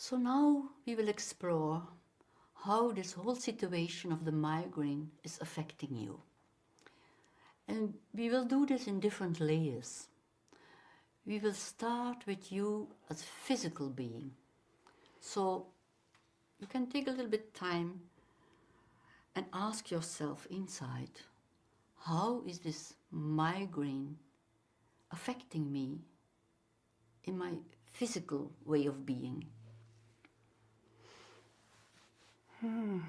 So now we will explore how this whole situation of the migraine is affecting you. And we will do this in different layers. We will start with you as a physical being. So you can take a little bit time and ask yourself inside, how is this migraine affecting me in my physical way of being? I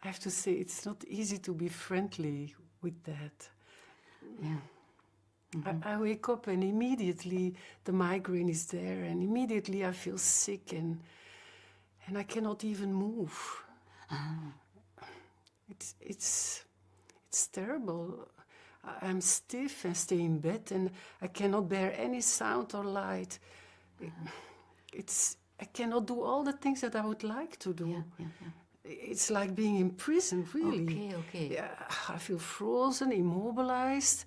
have to say, it's not easy to be friendly with that. Yeah. I wake up and immediately the migraine is there, and immediately I feel sick and I cannot even move. It's terrible. I'm stiff and stay in bed, and I cannot bear any sound or light. I cannot do all the things that I would like to do. Yeah. It's like being in prison, really. Okay. Yeah, I feel frozen, immobilized.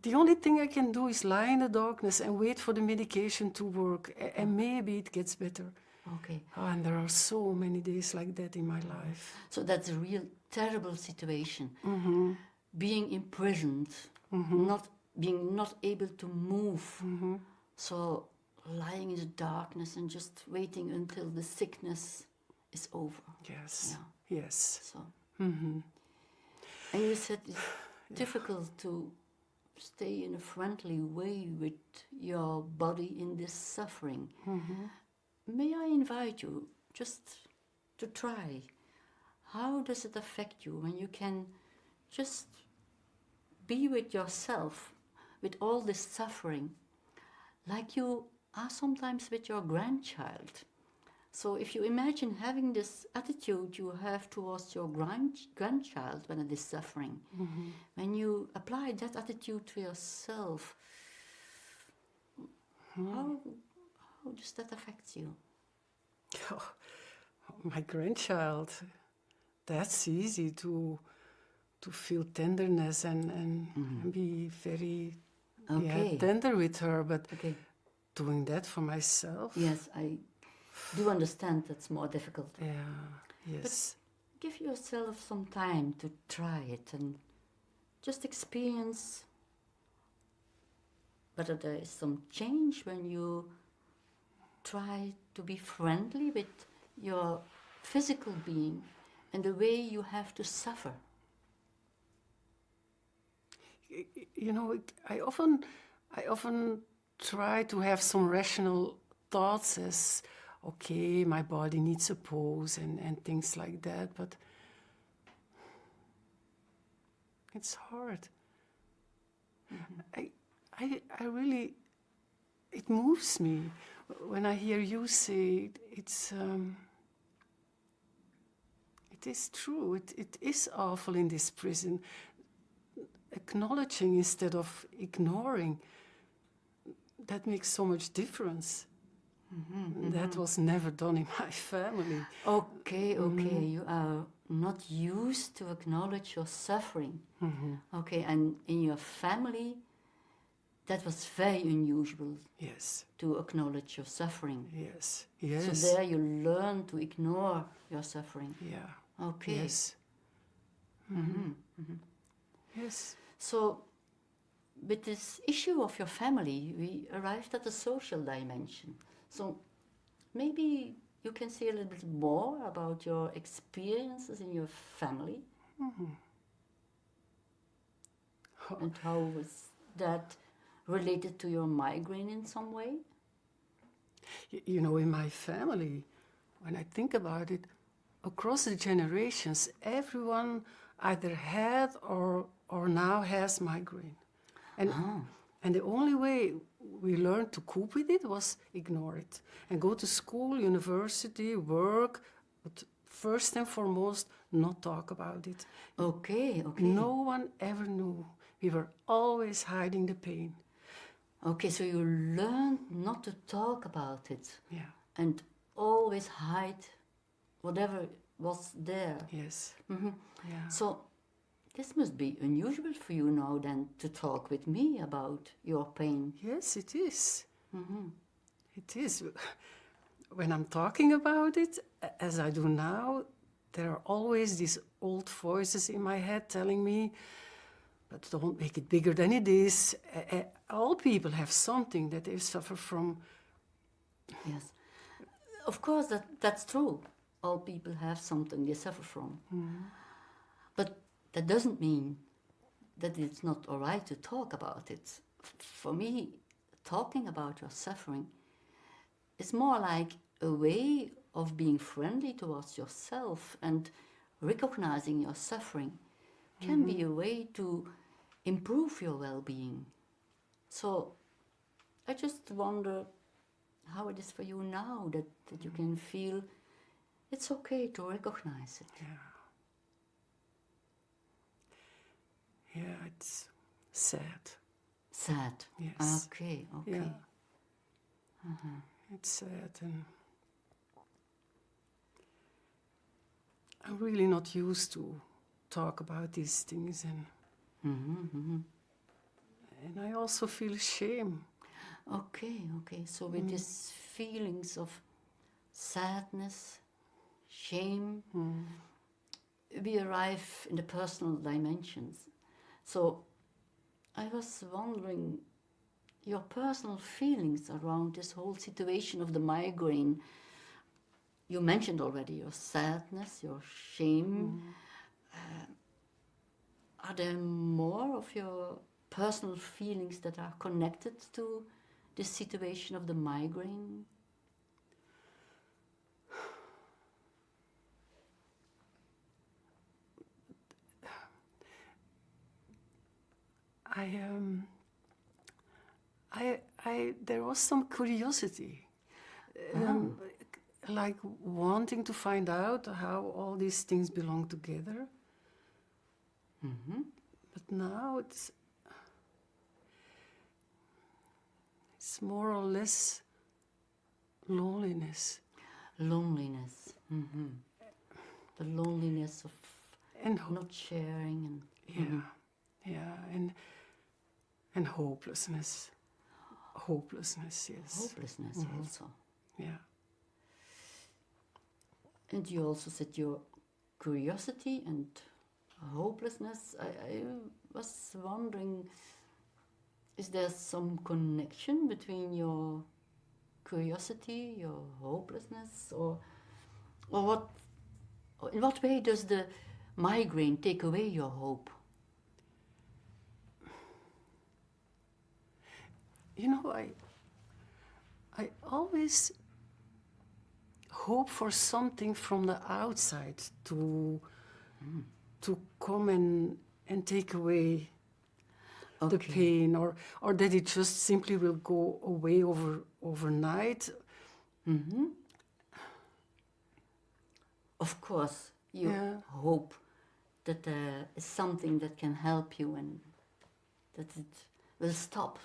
The only thing I can do is lie in the darkness and wait for the medication to work, and maybe it gets better. Okay. Oh, and there are so many days like that in my life. So that's a real terrible situation. Being imprisoned, not able to move. So lying in the darkness and just waiting until the sickness is over. Yes. Yeah. Yes. So. And you said it's difficult to stay in a friendly way with your body in this suffering. May I invite you just to try? How does it affect you when you can just be with yourself, with all this suffering, like you are sometimes with your grandchild? So if you imagine having this attitude you have towards your grandchild when it is suffering, when you apply that attitude to yourself, how does that affect you? Oh, my grandchild, that's easy to feel tenderness and be very tender with her, but doing that for myself? Yes, I do understand that's more difficult. Yeah, yes. But give yourself some time to try it and just experience whether there is some change when you try to be friendly with your physical being and the way you have to suffer. You know, I often try to have some rational thoughts as, okay, my body needs a pose and things like that, but it's hard. I really, it moves me when I hear you say it is true, it is awful in this prison. Acknowledging instead of ignoring, that makes so much difference. That was never done in my family. Okay, you are not used to acknowledge your suffering. Okay, and in your family, that was very unusual. Yes. To acknowledge your suffering. Yes. So there you learn to ignore your suffering. Yeah. Okay. Yes. Yes. So, with this issue of your family, we arrived at the social dimension. So, maybe you can say a little bit more about your experiences in your family. And how was that related to your migraine in some way? You know, in my family, when I think about it, across the generations, everyone either had or now has migraine. And the only way we learned to cope with it was ignore it. And go to school, university, work, but first and foremost, not talk about it. Okay. No one ever knew. We were always hiding the pain. Okay, so you learned not to talk about it. Yeah. And always hide whatever was there. Yes. Yeah. So this must be unusual for you now then to talk with me about your pain. Yes, it is. It is. When I'm talking about it, as I do now, there are always these old voices in my head telling me, but don't make it bigger than it is. All people have something that they suffer from. Yes. Of course, that's true. All people have something they suffer from. But that doesn't mean that it's not all right to talk about it. For me, talking about your suffering is more like a way of being friendly towards yourself, and recognizing your suffering can be a way to improve your well-being. So I just wonder how it is for you now that you can feel it's okay to recognize it. Yeah, it's sad. Sad. Yes. Okay. Yeah. It's sad, and I'm really not used to talk about these things, and I also feel shame. Okay. So with these feelings of sadness, shame, we arrive in the personal dimensions. So I was wondering, your personal feelings around this whole situation of the migraine. You mentioned already your sadness, your shame. Are there more of your personal feelings that are connected to this situation of the migraine? There was some curiosity, like wanting to find out how all these things belong together. But now it's more or less loneliness. Loneliness. The loneliness of And not sharing and hopelessness. Hopelessness, yes. Hopelessness also. Yeah. And you also said your curiosity and hopelessness. I was wondering, is there some connection between your curiosity, your hopelessness, or what? In what way does the migraine take away your hope? You know, I always hope for something from the outside to come and take away the pain, or that it just simply will go away overnight. Of course, you hope that there is something that can help you and that it will stop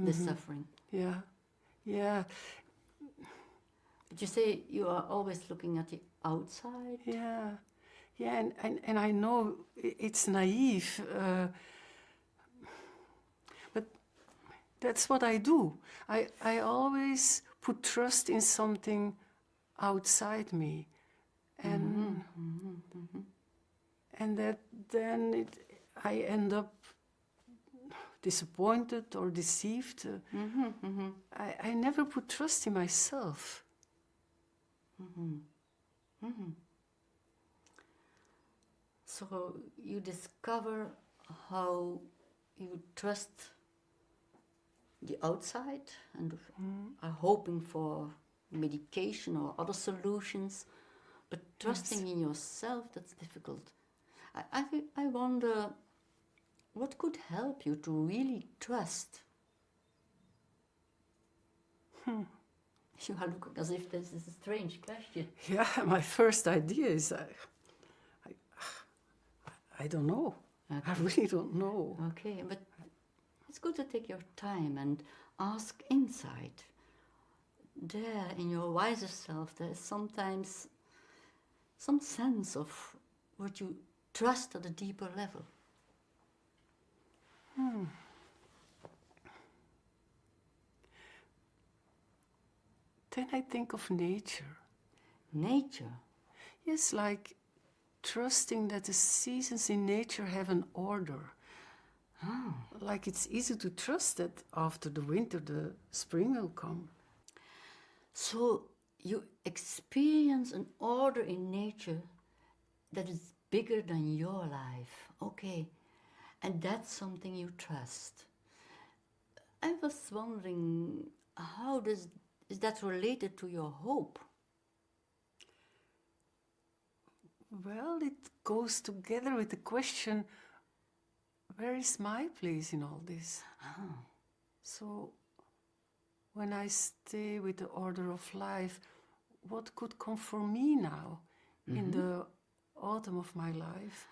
the suffering. Yeah. But you say you are always looking at the outside? Yeah, and I know it's naive, but that's what I do. I always put trust in something outside me, and that then I end up disappointed or deceived. I never put trust in myself. So you discover how you trust the outside and are hoping for medication or other solutions, but trusting in yourself, that's difficult. I wonder, what could help you to really trust? You are looking as if this is a strange question. Yeah, my first idea is I don't know. Okay. I really don't know. Okay, but it's good to take your time and ask inside. There, in your wiser self, there is sometimes some sense of what you trust at a deeper level? Then I think of nature. Nature? Yes, like trusting that the seasons in nature have an order. Like it's easy to trust that after the winter, the spring will come. So you experience an order in nature that is bigger than your life. Okay. And that's something you trust. I was wondering, is that related to your hope? Well, it goes together with the question, where is my place in all this? So, when I stay with the order of life, what could come for me now in the autumn of my life?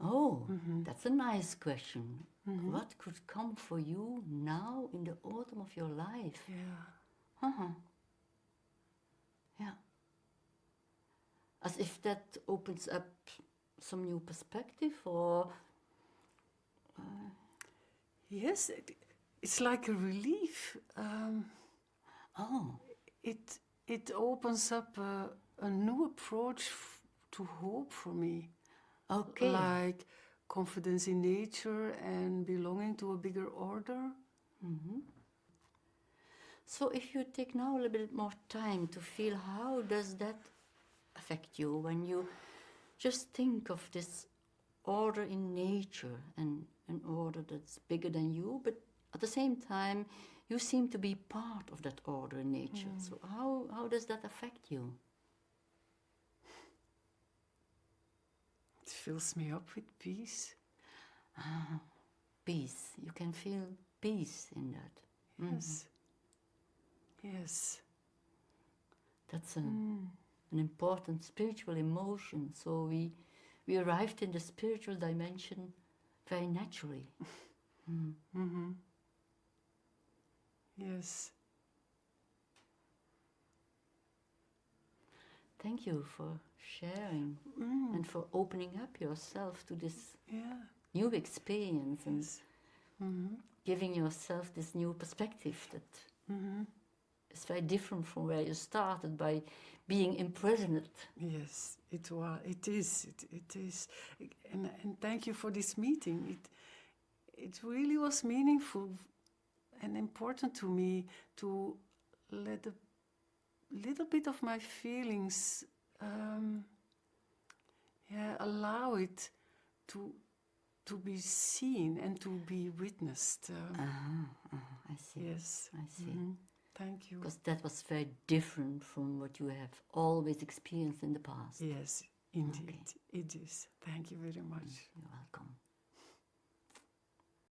Oh, that's a nice question. What could come for you now in the autumn of your life? Yeah. Yeah. As if that opens up some new perspective, or... Yes, it's like a relief. It opens up a new approach to hope for me. Okay. Like confidence in nature and belonging to a bigger order. So if you take now a little bit more time to feel, how does that affect you when you just think of this order in nature and an order that's bigger than you, but at the same time you seem to be part of that order in nature. So how does that affect you? It fills me up with peace. Peace. You can feel peace in that. Yes. Yes. That's an important spiritual emotion. So we arrived in the spiritual dimension very naturally. Yes. Thank you for sharing and for opening up yourself to this new experience and giving yourself this new perspective that is very different from where you started by being imprisoned. Yes, it is. It is. And thank you for this meeting. It really was meaningful and important to me to let a little bit of my feelings allow it to be seen and to be witnessed. I see. Yes. I see. Thank you. Because that was very different from what you have always experienced in the past. Yes, indeed. It is. Thank you very much. You're welcome.